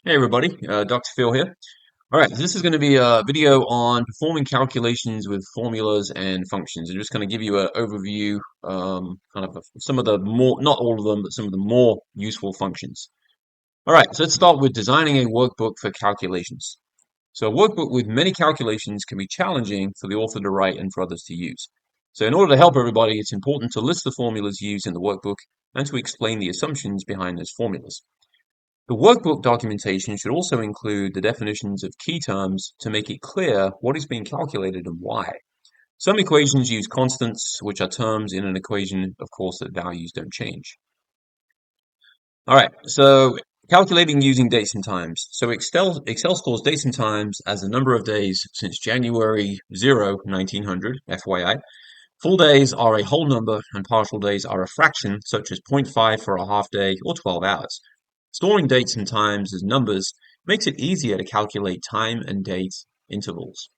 Hey everybody, Dr. Phil here. All right, this is going to be a video on performing calculations with formulas and functions. I'm just going to give you an overview, some of the more, not all of them, but some of the more useful functions. All right, so let's start with designing a workbook for calculations. So a workbook with many calculations can be challenging for the author to write and for others to use. So in order to help everybody, it's important to list the formulas used in the workbook and to explain the assumptions behind those formulas. The workbook documentation should also include the definitions of key terms to make it clear what is being calculated and why. Some equations use constants, which are terms in an equation, of course, that values don't change. All right, so calculating using dates and times. So Excel stores dates and times as the number of days since January 1900, FYI. Full days are a whole number and partial days are a fraction, such as zero point 0.5 for a half day or 12 hours. Storing dates and times as numbers makes it easier to calculate time and date intervals.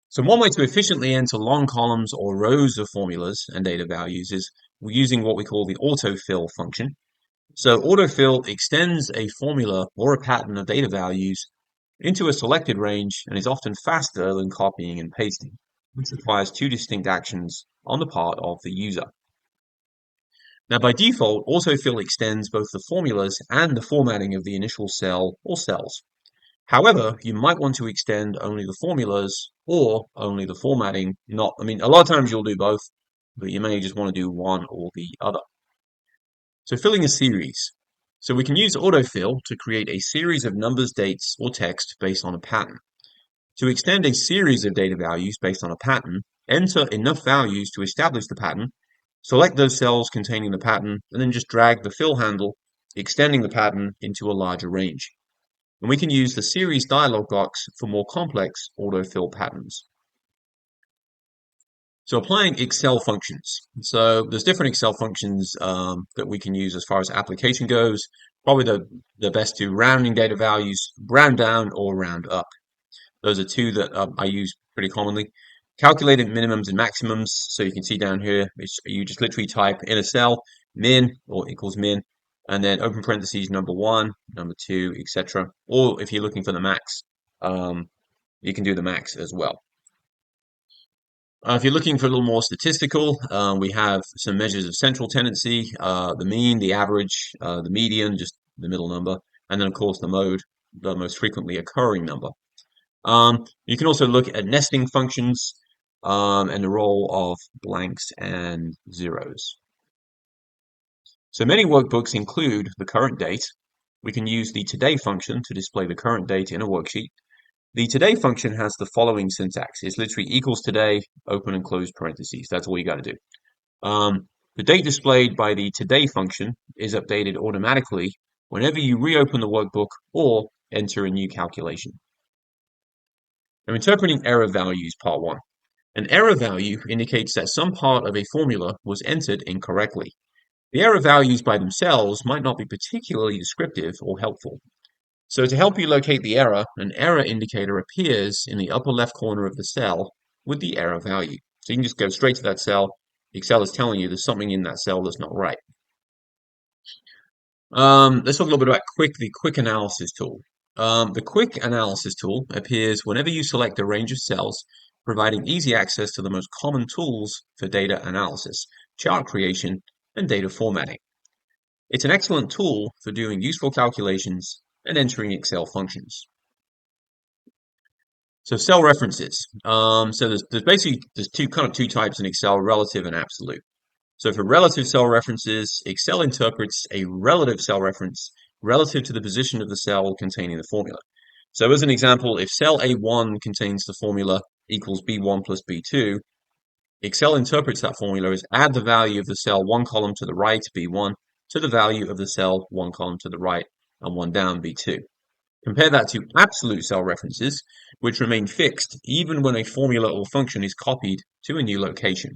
So one way to efficiently enter long columns or rows of formulas and data values is using what we call the autofill function. So autofill extends a formula or a pattern of data values into a selected range and is often faster than copying and pasting, which requires two distinct actions on the part of the user. Now, by default, autofill extends both the formulas and the formatting of the initial cell or cells. However, you might want to extend only the formulas or only the formatting. A lot of times you'll do both, but you may just want to do one or the other. So filling a series. So we can use autofill to create a series of numbers, dates, or text based on a pattern. To extend a series of data values based on a pattern, enter enough values to establish the pattern, select those cells containing the pattern, and then just drag the fill handle, extending the pattern into a larger range. And we can use the series dialog box for more complex autofill patterns. So applying Excel functions. So there's different Excel functions that we can use as far as application goes. Probably the best two, rounding data values, round down or round up. Those are two that I use pretty commonly. Calculating minimums and maximums. So you can see down here, you just literally type in a cell min or equals min, and then open parentheses number one, number two, etc. Or if you're looking for the max, you can do the max as well. If you're looking for a little more statistical, we have some measures of central tendency, the mean, the average, the median, just the middle number, and then of course the mode, the most frequently occurring number. You can also look at nesting functions and the role of blanks and zeros. So many workbooks include the current date. We can use the today function to display the current date in a worksheet. The today function has the following syntax. It's literally equals today, open and close parentheses. That's all you got to do. The date displayed by the today function is updated automatically whenever you reopen the workbook or enter a new calculation. Now, interpreting error values, part one. An error value indicates that some part of a formula was entered incorrectly. The error values by themselves might not be particularly descriptive or helpful. So to help you locate the error, an error indicator appears in the upper left corner of the cell with the error value. So you can just go straight to that cell. Excel is telling you there's something in that cell that's not right. Let's talk a little bit about the quick analysis tool. The quick analysis tool appears whenever you select a range of cells, providing easy access to the most common tools for data analysis, chart creation, and data formatting. It's an excellent tool for doing useful calculations and entering Excel functions. So cell references. So there's basically two types in Excel: relative and absolute. So for relative cell references, Excel interprets a relative cell reference relative to the position of the cell containing the formula. So as an example, if cell A1 contains the formula equals B1 plus B2, Excel interprets that formula as add the value of the cell one column to the right, B1, to the value of the cell one column to the right and one down, B2. Compare that to absolute cell references, which remain fixed even when a formula or function is copied to a new location.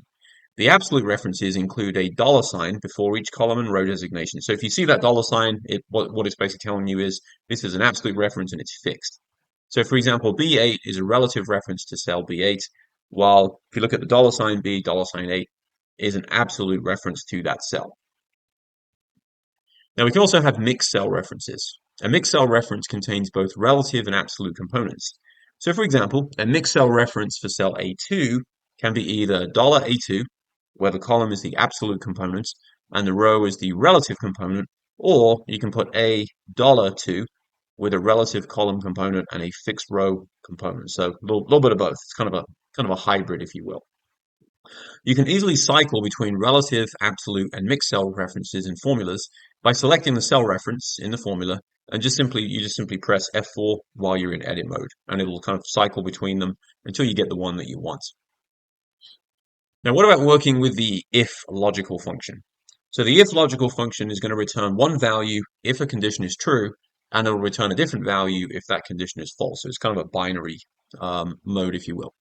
The absolute references include a dollar sign before each column and row designation. So if you see that dollar sign, what it's basically telling you is this is an absolute reference and it's fixed. So for example, B8 is a relative reference to cell B8, while if you look at the dollar sign B, dollar sign 8 is an absolute reference to that cell. Now we can also have mixed cell references. A mixed cell reference contains both relative and absolute components. So for example, a mixed cell reference for cell A2 can be either $A2, where the column is the absolute component and the row is the relative component, or you can put $2 with a relative column component and a fixed row component. So a little bit of both. It's kind of a hybrid, if you will. You can easily cycle between relative, absolute, and mixed cell references in formulas by selecting the cell reference in the formula and you just simply press F4 while you're in edit mode, and it'll kind of cycle between them until you get the one that you want. Now, what about working with the if logical function? So the if logical function is going to return one value if a condition is true, and it'll return a different value if that condition is false. So it's kind of a binary mode, if you will.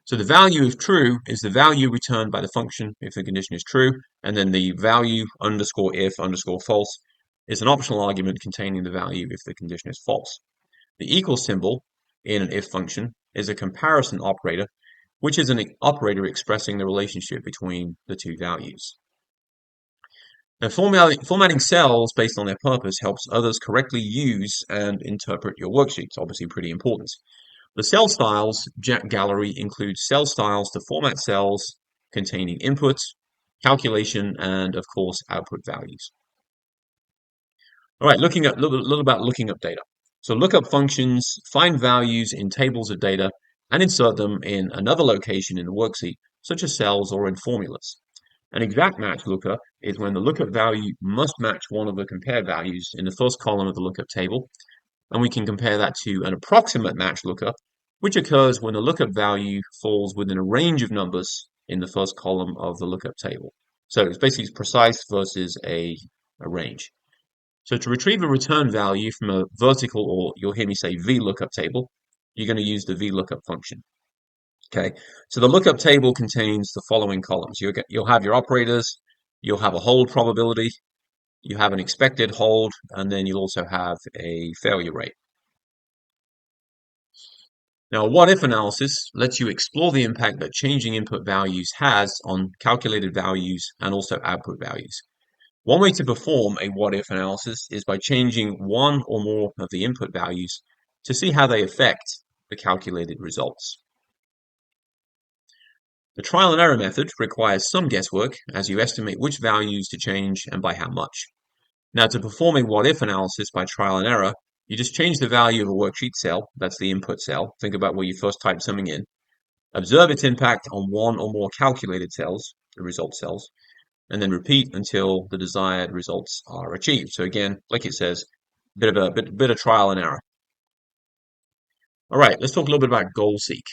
So the value of true is the value returned by the function if the condition is true, and then the value underscore if underscore false is an optional argument containing the value if the condition is false. The equal symbol in an if function is a comparison operator, which is an operator expressing the relationship between the two values. Now, formatting cells based on their purpose helps others correctly use and interpret your worksheets, obviously pretty important. The cell styles gallery includes cell styles to format cells containing inputs, calculation, and of course output values. All right, looking at a little about looking up data. So lookup functions find values in tables of data and insert them in another location in the worksheet, such as cells or in formulas. An exact match lookup is when the lookup value must match one of the compared values in the first column of the lookup table, and we can compare that to an approximate match lookup, which occurs when the lookup value falls within a range of numbers in the first column of the lookup table. So it's basically precise versus a range. So to retrieve a return value from a vertical, or you'll hear me say VLOOKUP table, you're going to use the VLOOKUP function. Okay, so the lookup table contains the following columns. You'll have your operators, you'll have a hold probability, you have an expected hold, and then you'll also have a failure rate. Now, a what-if analysis lets you explore the impact that changing input values has on calculated values and also output values. One way to perform a what-if analysis is by changing one or more of the input values to see how they affect the calculated results. The trial and error method requires some guesswork as you estimate which values to change and by how much. Now, to perform a what-if analysis by trial and error, you just change the value of a worksheet cell, that's the input cell, think about where you first typed something in, observe its impact on one or more calculated cells, the result cells, and then repeat until the desired results are achieved. So again, like it says, bit of trial and error. All right, let's talk a little bit about goal-seek.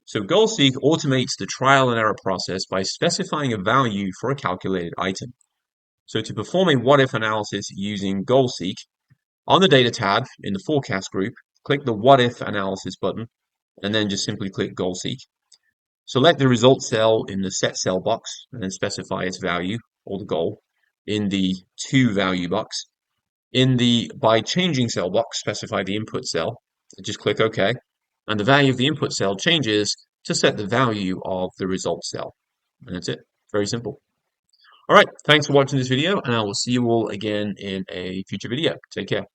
So goal-seek automates the trial and error process by specifying a value for a calculated item. So to perform a what-if analysis using goal-seek, on the Data tab in the Forecast group, click the What If Analysis button, and then just simply click Goal-Seek. Select the result cell in the Set Cell box, and then specify its value, or the goal, in the To Value box. In the By Changing Cell box, specify the input cell, and just click OK, and the value of the input cell changes to set the value of the result cell. And that's it. Very simple. All right, thanks for watching this video, and I will see you all again in a future video. Take care.